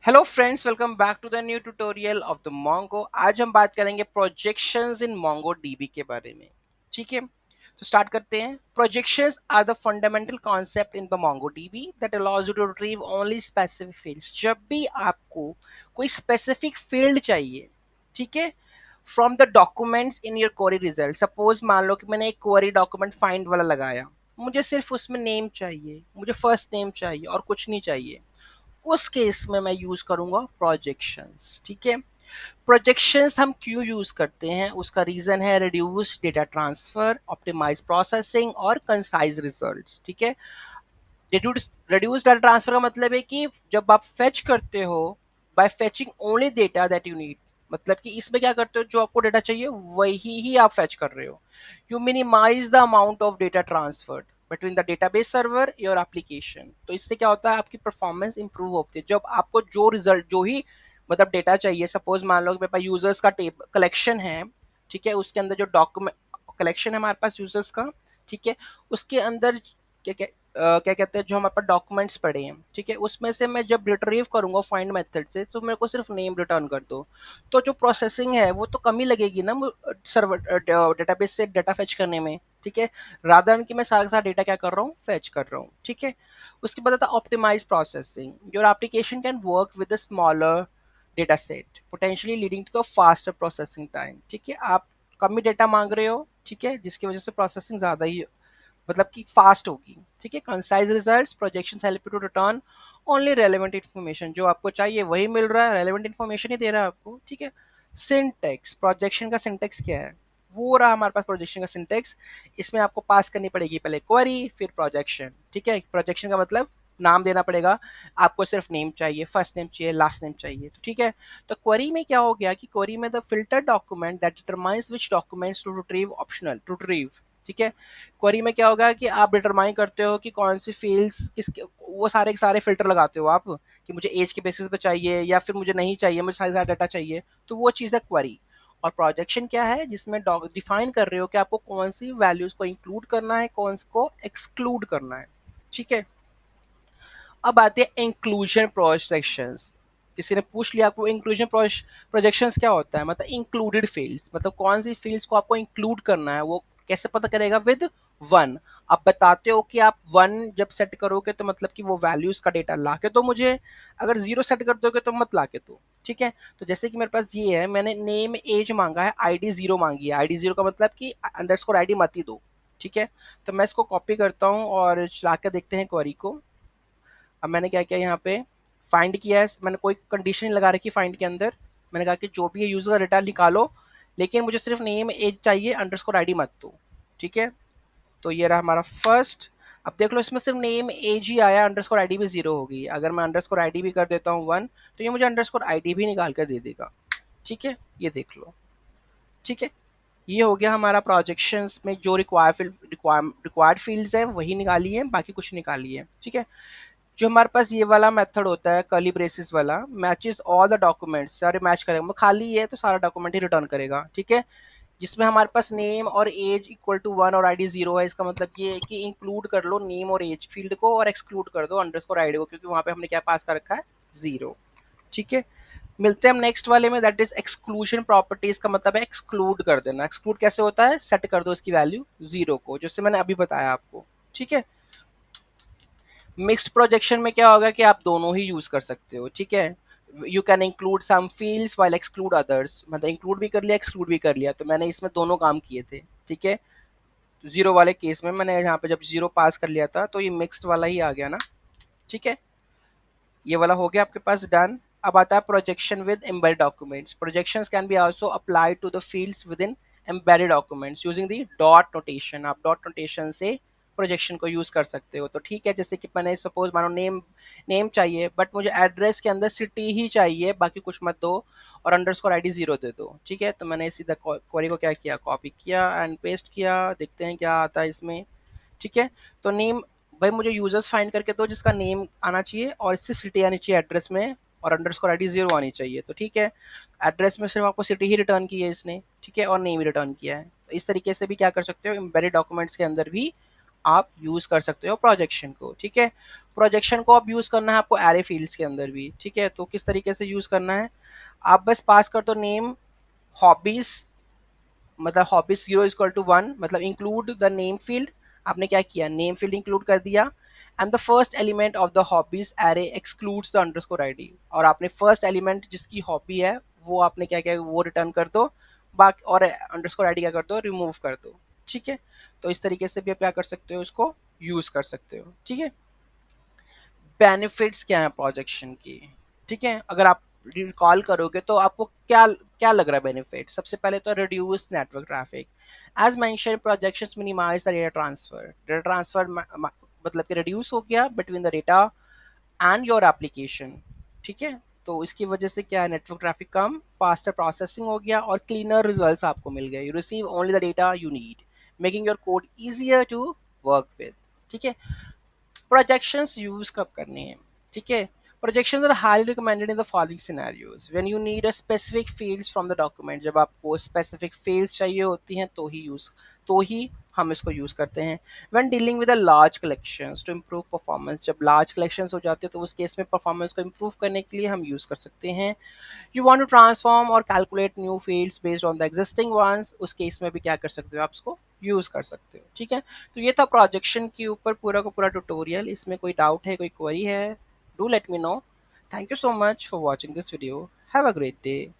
Hello friends, welcome back to the new tutorial of the Mongo. आज हम बात करेंगे प्रोजेक्शंस इन मोंगो डीबी के बारे में। ठीक है, तो स्टार्ट करते हैं। Projections are the fundamental concept in the Mongo DB that allows you to retrieve only specific fields. जब भी आपको कोई स्पेसिफिक फील्ड चाहिए, ठीक है, from the documents in your query result. Suppose मान लो कि मैंने एक क्वेरी डॉक्यूमेंट फाइंड वाला लगाया, मुझे सिर्फ उसमें नेम चाहिए, मुझे फर्स्ट नेम चाहिए और कुछ नहीं चाहिए। उस केस में मैं यूज करूंगा प्रोजेक्शंस। ठीक है, प्रोजेक्शंस हम क्यों यूज करते हैं, उसका रीजन है reduce data transfer, optimize processing और कंसाइज रिजल्ट्स। ठीक है, रिड्यूस डाटा ट्रांसफर का मतलब है कि जब आप फेच करते हो, by fetching only data that you need, मतलब कि इसमें क्या करते हो, जो आपको डेटा चाहिए वही ही आप फेच कर रहे हो। You minimize the amount of data transferred between the database server your application. तो इससे क्या होता है, आपकी परफॉर्मेंस इंप्रूव होती है। जब आपको जो रिजल्ट, जो ही मतलब डेटा चाहिए, सपोज मान लो कि मेरे पास यूजर्स का टेब कलेक्शन है, ठीक है, उसके अंदर जो डॉक्यूमेंट कलेक्शन है हमारे पास यूजर्स का, ठीक है, उसके अंदर क्या क्या क्या कहते हैं, जो हमारे पास डॉक्यूमेंट्स पड़े हैं, ठीक है, उसमें से मैं जब रिट्रीव करूंगा फाइंड मेथड से, तो मेरे को सिर्फ नेम रिटर्न कर दो। तो जो प्रोसेसिंग है वो तो कमी लगेगी ना सर्वर डेटाबेस से डाटा फेच करने में। ठीक है, रादर कि मैं सारा का सारा डेटा क्या कर रहा हूँ, फेच कर रहा हूँ। ठीक है, उसके बाद आता optimize processing. Your application can work with a smaller data set, potentially leading to the faster processing time. ठीक है, आप कम ही डेटा मांग रहे हो, ठीक है, जिसकी वजह से प्रोसेसिंग ज़्यादा ही मतलब कि फास्ट होगी। ठीक है, concise results, projection help you to return only relevant information. जो आपको चाहिए वही मिल रहा है, रेलेवेंट इन्फॉर्मेशन ही दे रहा है आपको। ठीक है, सिंटेक्स, प्रोजेक्शन का सिंटेक्स क्या है, वो रहा हमारे पास प्रोजेक्शन का सिंटेक्स। इसमें आपको पास करनी पड़ेगी पहले क्वेरी, फिर प्रोजेक्शन। ठीक है, प्रोजेक्शन का मतलब नाम देना पड़ेगा, आपको सिर्फ नेम चाहिए, फर्स्ट नेम चाहिए, लास्ट नेम चाहिए। तो ठीक है, तो क्वेरी में क्या हो गया कि क्वेरी में the filter document that determines which documents to retrieve, optional to retrieve. ठीक है, क्वेरी में क्या होगा कि आप डिटरमाइन करते हो कि कौन सी फील्ड्स किस, वो सारे के सारे फिल्टर लगाते हो आप, कि मुझे एज के बेसिस पे चाहिए या फिर मुझे नहीं चाहिए, मुझे सारा डाटा चाहिए। तो वो चीज़ है क्वेरी। और प्रोजेक्शन क्या है, जिसमें डिफाइन कर रहे हो कि आपको कौन सी वैल्यूज को इंक्लूड करना है, कौन को एक्सक्लूड करना है। ठीक है, अब आते हैं इंक्लूजन प्रोजेक्शंस। किसी ने पूछ लिया आपको इंक्लूजन प्रोजेक्शंस क्या होता है, मतलब इंक्लूडेड फील्ड्स, मतलब कौन सी फील्ड्स को आपको इंक्लूड करना है, वो कैसे पता करेगा, विद वन। आप बताते हो कि आप वन जब सेट करोगे तो मतलब कि वो वैल्यूज का डेटा ला के तो मुझे, अगर जीरो सेट कर दोगे तो मत ला के तो। ठीक है, तो जैसे कि मेरे पास ये है, मैंने नेम एज मांगा है, आईडी जीरो मांगी है। आईडी जीरो का मतलब कि अंडरस्कोर आईडी मत ही दो। ठीक है, तो मैं इसको कॉपी करता हूँ और चला के देखते हैं क्वेरी को। अब मैंने क्या किया, यहाँ पे फाइंड किया है, मैंने कोई कंडीशन नहीं लगा रखी फाइंड के अंदर। मैंने कहा कि जो भी है यूजर का डाटा निकालो, लेकिन मुझे सिर्फ नेम एज चाहिए, अंडरस्कोर आईडी मत दो। ठीक है, तो ये रहा हमारा फर्स्ट। अब देख लो, इसमें सिर्फ नेम एज ही आया, अंडरस्कोर आईडी भी जीरो हो गई। अगर मैं अंडरस्कोर आईडी भी कर देता हूँ वन, तो ये मुझे अंडरस्कोर आईडी भी निकाल कर दे देगा। ठीक है, ये देख लो। ठीक है, ये हो गया हमारा प्रोजेक्शंस में जो रिक्वायर्ड फील्ड्स है वही निकाली है, बाकी कुछ निकाली है। ठीक है, जो हमारे पास ये वाला मेथड होता है कर्ली ब्रेसेस वाला, मैचेस ऑल द डॉक्यूमेंट्स, सारे मैच करेगा, मतलब खाली है तो सारा डॉक्यूमेंट ही रिटर्न करेगा। ठीक है, जिसमें हमारे पास नेम और एज इक्वल टू वन और आईडी जीरो है। इसका मतलब ये है कि इंक्लूड कर लो नेम और एज फील्ड को और एक्सक्लूड कर दो अंडरस्कोर आईडी को, क्योंकि वहां पे हमने क्या पास कर रखा है, जीरो। ठीक है, मिलते हैं हम नेक्स्ट वाले में, दैट इज एक्सक्लूजन प्रॉपर्टीज। का मतलब है एक्सक्लूड कर देना। एक्सक्लूड कैसे होता है, सेट कर दो इसकी वैल्यू जीरो को, जैसे मैंने अभी बताया आपको। ठीक है, मिक्स्ड प्रोजेक्शन में क्या होगा कि आप दोनों ही यूज कर सकते हो। ठीक है, you can include some fields while exclude others, मतलब इंक्लूड भी कर लिया, एक्सक्लूड भी कर लिया। तो मैंने इसमें दोनों काम किए थे। ठीक है, जीरो वाले केस में मैंने यहाँ पे जब जीरो पास कर लिया था, तो ये मिक्स्ड वाला ही आ गया ना। ठीक है, ये वाला हो गया आपके पास डन। अब आता है projection with embedded documents. Projections can be also applied to the fields with in embedded documents using the dot notation. आप डॉट नोटेशन से प्रोजेक्शन को यूज कर सकते हो। तो ठीक है, जैसे कि मैंने सपोज मानो नेम नेम चाहिए, बट मुझे एड्रेस के अंदर सिटी ही चाहिए, बाकी कुछ मत दो, और अंडरस्कोर आईडी जीरो दे दो। ठीक है, तो मैंने सीधा क्वेरी को क्या किया, कॉपी किया एंड पेस्ट किया। देखते हैं क्या आता है इसमें। ठीक है, तो नेम, भाई मुझे यूजर्स फाइंड करके दो जिसका नेम आना चाहिए और इससे सिटी आनी चाहिए एड्रेस में, और अंडरस्कोर आईडी जीरो आनी चाहिए। तो ठीक है, एड्रेस में सिर्फ आपको सिटी ही रिटर्न की है इसने। ठीक है, और नेम ही रिटर्न किया है। तो इस तरीके से भी क्या कर सकते हो, एम्बेडेड डॉक्यूमेंट्स के अंदर भी आप यूज कर सकते हो प्रोजेक्शन को, ठीक है। प्रोजेक्शन को आप यूज करना है आपको एरे फील्ड्स के अंदर भी, ठीक है। तो किस तरीके से यूज करना है, आप बस पास कर दो नेम हॉबीज, मतलब हॉबीज 0 = 1, मतलब इंक्लूड द नेम फील्ड। आपने क्या किया, नेम फील्ड इंक्लूड कर दिया, and the first element of the hobbies array excludes the underscore ID, और आपने फर्स्ट एलिमेंट जिसकी हॉबी है वो आपने क्या किया, वो रिटर्न कर दो, बाकी और अंडरस्कोर आईडी क्या कर दो, रिमूव कर दो, ठीक है। तो इस तरीके से भी आप क्या कर सकते हो, उसको यूज कर सकते हो, ठीक है। बेनिफिट्स क्या है प्रोजेक्शन की, ठीक है। अगर आप रिकॉल करोगे तो आपको क्या क्या लग रहा है बेनिफिट, सबसे पहले तो reduce network traffic. As mention projections minimize the data transfer मतलब कि रिड्यूस हो गया between the data and your application, ठीक है। तो इसकी वजह से क्या है, नेटवर्क ट्रैफिक कम, फास्टर प्रोसेसिंग हो गया और क्लीनर रिजल्ट्स आपको मिल गए। You receive only the data you need, making your code easier to work with, ठीक है। प्रोजेक्शंस यूज कब करने हैं, ठीक है। Projections are highly recommended in the following scenarios, when you need a specific fields from the document, जब आपको specific fields चाहिए होती हैं तो ही हम इसको यूज करते हैं। When dealing with a large collections to improve performance, जब लार्ज कलेक्शंस हो जाते हैं तो उस केस में परफॉर्मेंस को इंप्रूव करने के लिए हम यूज कर सकते हैं। यू वांट टू ट्रांसफॉर्म और calculate new fields based on the existing ones, उस केस में भी क्या कर सकते हो, आप उसको यूज कर सकते हो, ठीक है। तो ये था प्रोजेक्शन के ऊपर पूरा का पूरा ट्यूटोरियल। इसमें कोई डाउट है, कोई क्वेरी है, do let me know. Thank you so much for watching this video, have a great day.